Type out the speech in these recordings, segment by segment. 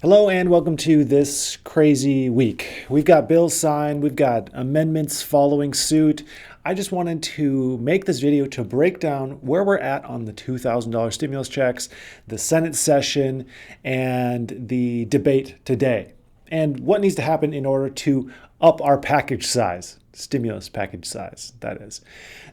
Hello and welcome to this crazy week. We've got bills signed, we've got amendments following suit. I just wanted to make this video to break down where we're at on the $2,000 stimulus checks, the Senate session, and the debate today, and what needs to happen in order to up our package size. Stimulus package size, that is.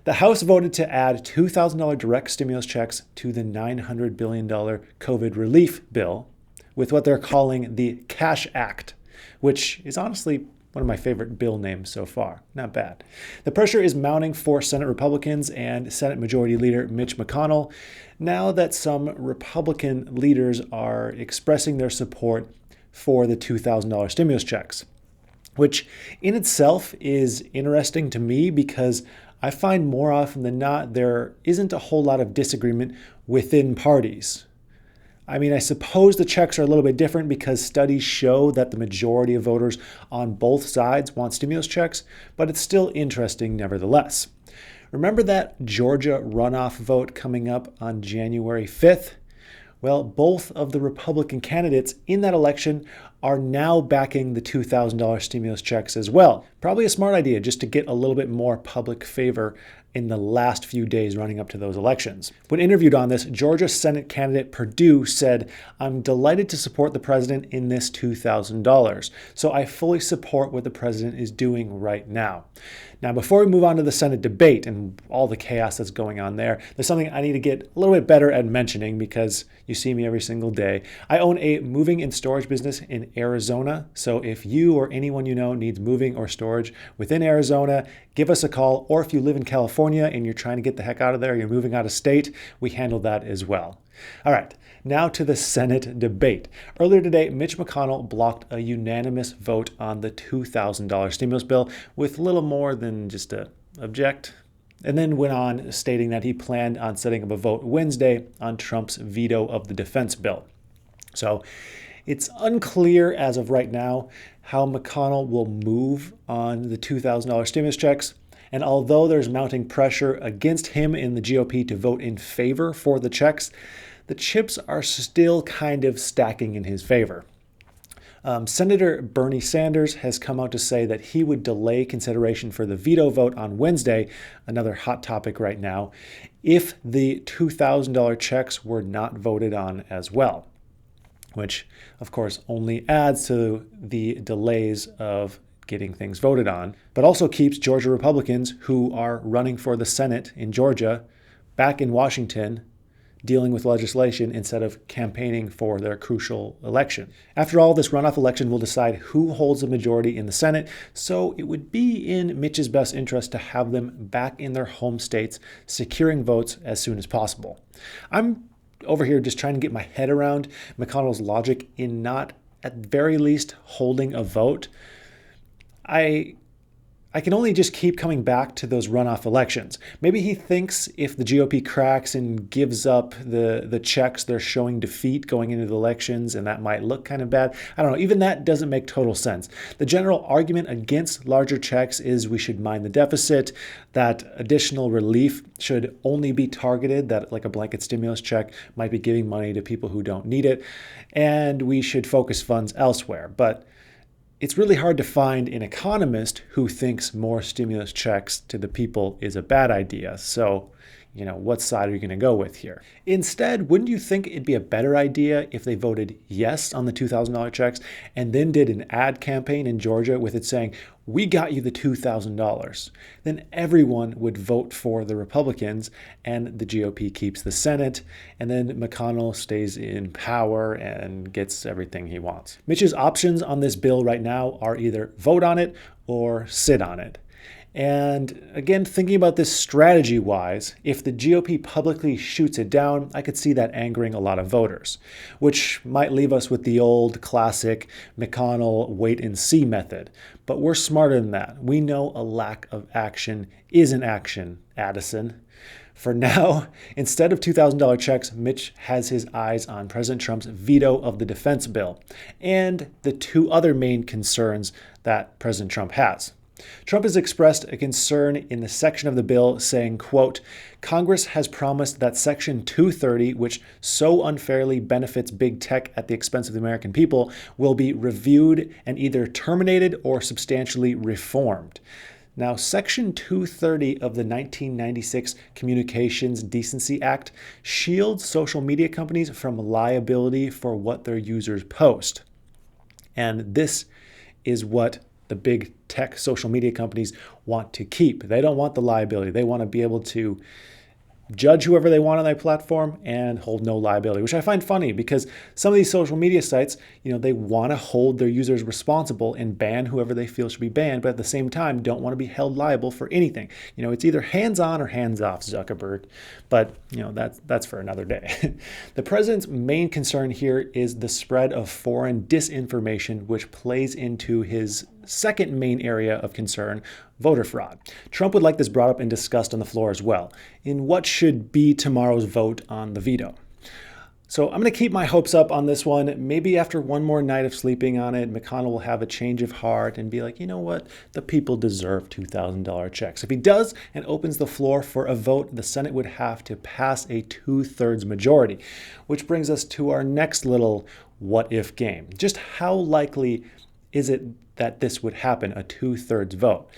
The House voted to add $2,000 direct stimulus checks to the $900 billion COVID relief bill with what they're calling the Cash Act, which is honestly one of my favorite bill names so far. Not bad. The pressure is mounting for Senate Republicans and Senate Majority Leader Mitch McConnell now that some Republican leaders are expressing their support for the $2,000 stimulus checks, which in itself is interesting to me because I find more often than not there isn't a whole lot of disagreement within parties. I mean, I suppose the checks are a little bit different because studies show that the majority of voters on both sides want stimulus checks, but it's still interesting nevertheless. Remember that Georgia runoff vote coming up on January 5th? Well, both of the Republican candidates in that election are now backing the $2,000 stimulus checks as well. Probably a smart idea just to get a little bit more public favor in the last few days running up to those elections. When interviewed on this, Georgia Senate candidate Perdue said, "I'm delighted to support the president in this $2,000. So I fully support what the president is doing right now." Now, before we move on to the Senate debate and all the chaos that's going on there, there's something I need to get a little bit better at mentioning because you see me every single day. I own a moving and storage business in Arizona. So if you or anyone you know needs moving or storage within Arizona, give us a call. Or if you live in California and you're trying to get the heck out of there, you're moving out of state, we handle that as well. All right, now to the Senate debate. Earlier today, Mitch McConnell blocked a unanimous vote on the $2,000 stimulus bill with little more than just a object, and then went on stating that he planned on setting up a vote Wednesday on Trump's veto of the defense bill. So it's unclear as of right now how McConnell will move on the $2,000 stimulus checks. And although there's mounting pressure against him in the GOP to vote in favor for the checks, the chips are still kind of stacking in his favor. Senator Bernie Sanders has come out to say that he would delay consideration for the veto vote on Wednesday, another hot topic right now, if the $2,000 checks were not voted on as well, which of course only adds to the delays of getting things voted on, but also keeps Georgia Republicans who are running for the Senate in Georgia back in Washington dealing with legislation instead of campaigning for their crucial election. After all, this runoff election will decide who holds the majority in the Senate, so it would be in Mitch's best interest to have them back in their home states, securing votes as soon as possible. I'm over here just trying to get my head around McConnell's logic in not, at very least, holding a vote. I can only just keep coming back to those runoff elections. Maybe he thinks if the GOP cracks and gives up the checks, they're showing defeat going into the elections, and that might look kind of bad. I don't know. Even that doesn't make total sense. The general argument against larger checks is we should mind the deficit, that additional relief should only be targeted, that like a blanket stimulus check might be giving money to people who don't need it, and we should focus funds elsewhere. But it's really hard to find an economist who thinks more stimulus checks to the people is a bad idea. So, what side are you going to go with here? Instead, wouldn't you think it'd be a better idea if they voted yes on the $2,000 checks and then did an ad campaign in Georgia with it saying, "We got you the $2,000. Then everyone would vote for the Republicans and the GOP keeps the Senate, and then McConnell stays in power and gets everything he wants. Mitch's options on this bill right now are either vote on it or sit on it. And again, thinking about this strategy-wise, if the GOP publicly shoots it down, I could see that angering a lot of voters, which might leave us with the old classic McConnell wait-and-see method. But we're smarter than that. We know a lack of action is an action, Addison. For now, instead of $2,000 checks, Mitch has his eyes on President Trump's veto of the defense bill and the two other main concerns that President Trump has. Trump has expressed a concern in the section of the bill saying, quote, Congress has promised that Section 230, which so unfairly benefits big tech at the expense of the American people, will be reviewed and either terminated or substantially reformed. Now, Section 230 of the 1996 Communications Decency Act shields social media companies from liability for what their users post. And this is what the big tech social media companies want to keep. They don't want the liability. They want to be able to judge whoever they want on their platform and hold no liability, which I find funny because some of these social media sites, they want to hold their users responsible and ban whoever they feel should be banned, but at the same time don't want to be held liable for anything. It's either hands-on or hands-off, Zuckerberg, but that's for another day. The president's main concern here is the spread of foreign disinformation, which plays into his second main area of concern, voter fraud. Trump would like this brought up and discussed on the floor as well, in what should be tomorrow's vote on the veto. So I'm going to keep my hopes up on this one. Maybe after one more night of sleeping on it, McConnell will have a change of heart and be like, you know what? The people deserve $2,000 checks. If he does and opens the floor for a vote, the Senate would have to pass a 2/3 majority, which brings us to our next little what if game. Just how likely is it that this would happen, a 2/3 vote?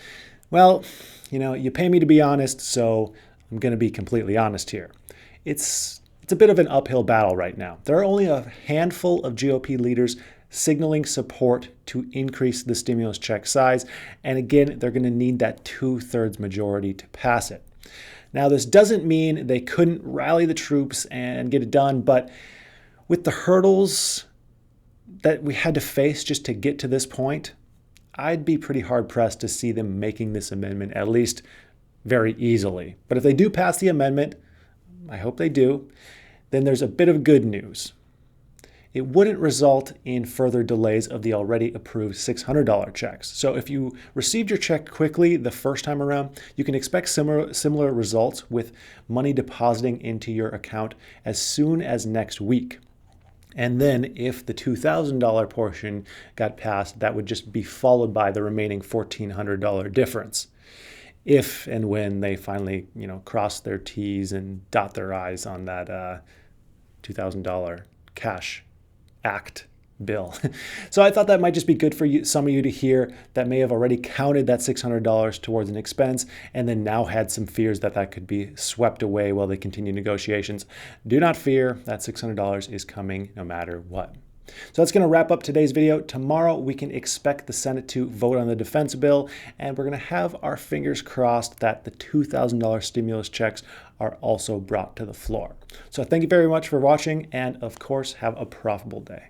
Well, you pay me to be honest, so I'm going to be completely honest here. It's a bit of an uphill battle right now. There are only a handful of GOP leaders signaling support to increase the stimulus check size, and again, they're going to need that 2/3 majority to pass it. Now, this doesn't mean they couldn't rally the troops and get it done, but with the hurdles that we had to face just to get to this point, I'd be pretty hard-pressed to see them making this amendment, at least very easily. But if they do pass the amendment, I hope they do, then there's a bit of good news. It wouldn't result in further delays of the already approved $600 checks. So if you received your check quickly the first time around, you can expect similar results with money depositing into your account as soon as next week. And then if the $2,000 portion got passed, that would just be followed by the remaining $1,400 difference. If and when they finally, cross their T's and dot their I's on that $2,000 cash act bill. So I thought that might just be good for you, some of you to hear that may have already counted that $600 towards an expense and then now had some fears that that could be swept away while they continue negotiations. Do not fear, that $600 is coming no matter what. So that's going to wrap up today's video. Tomorrow we can expect the Senate to vote on the defense bill, and we're going to have our fingers crossed that the $2,000 stimulus checks are also brought to the floor. So thank you very much for watching, and of course, have a profitable day.